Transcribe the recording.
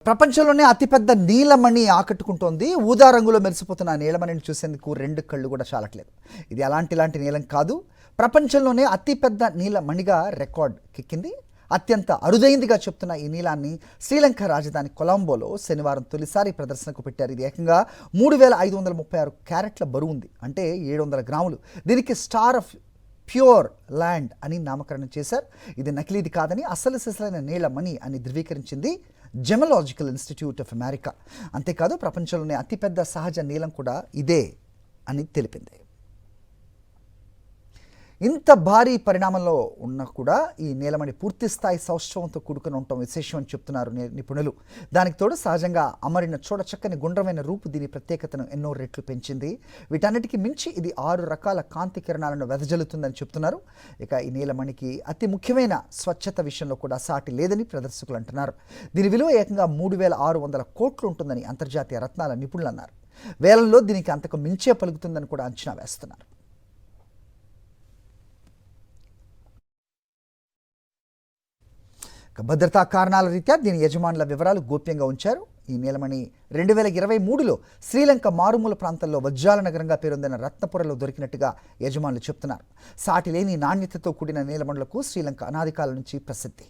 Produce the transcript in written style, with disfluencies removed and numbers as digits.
ప్రపంచంలోనే అతిపెద్ద నీలమణి ఆకట్టుకుంటోంది. ఊదా రంగులో మెరిసిపోతున్న నీలమణిని చూసేందుకు రెండు కళ్ళు కూడా చాలట్లేదు. ఇది అలాంటి నీలం కాదు. ప్రపంచంలోనే అతిపెద్ద నీలమణిగా రికార్డ్ కెక్కింది. అత్యంత అరుదైందిగా చెప్తున్న ఈ నీలాన్ని శ్రీలంక రాజధాని కొలంబోలో శనివారం తొలిసారి ప్రదర్శనకు పెట్టారు. ఇది ఏకంగా 3536 క్యారెట్ల బరువు ఉంది, అంటే 700 గ్రాములు. దీనికి స్టార్ ఆఫ్ ప్యూర్ ల్యాండ్ అని నామకరణం చేశారు. ఇది నకిలీది కాదని, అసలు సిసలైన నీలమణి అని ధృవీకరించింది జెమలాజికల్ ఇన్స్టిట్యూట్ ఆఫ్ అమెరికా. అంతేకాదు, ప్రపంచంలోనే అతిపెద్ద సహజ నీలం కూడా ఇదే అని తెలిపింది. ఇంత భారీ పరిణామంలో ఉన్నా కూడా ఈ నీలమణి పూర్తిస్థాయి సౌష్ఠవంతో కూడుకుని ఉండటం విశేషం అని చెప్తున్నారు నిపుణులు. దానికి తోడు సహజంగా అమరిన చూడచక్కని గుండ్రమైన రూపు దీని ప్రత్యేకతను ఎన్నో రెట్లు పెంచింది. వీటన్నిటికీ మించి ఇది 6 రకాల కాంతి కిరణాలను వెదజల్లుతుందని చెప్తున్నారు. ఇక ఈ నీలమణికి అతి ముఖ్యమైన స్వచ్ఛత విషయంలో కూడా సాటి లేదని ప్రదర్శకులు అంటున్నారు. దీని విలువ ఏకంగా 3600 కోట్లు ఉంటుందని అంతర్జాతీయ రత్నాల నిపుణులు అన్నారు. వేలంలో దీనికి అంతకు మించే పలుకుతుందని కూడా అంచనా వేస్తున్నారు. భద్రతా కారణాల రీత్యా దీని యజమానుల వివరాలు గోప్యంగా ఉంచారు. ఈ నీలమణి 2023లో శ్రీలంక మారుమూల ప్రాంతంలో వజ్రాల నగరంగా పేరొందిన రత్నపురలో దొరికినట్టుగా యజమానులు చెప్తున్నారు. సాటి లేని నాణ్యతతో కూడిన నీలమణులకు శ్రీలంక అనాది కాలం నుంచి ప్రసిద్ధి.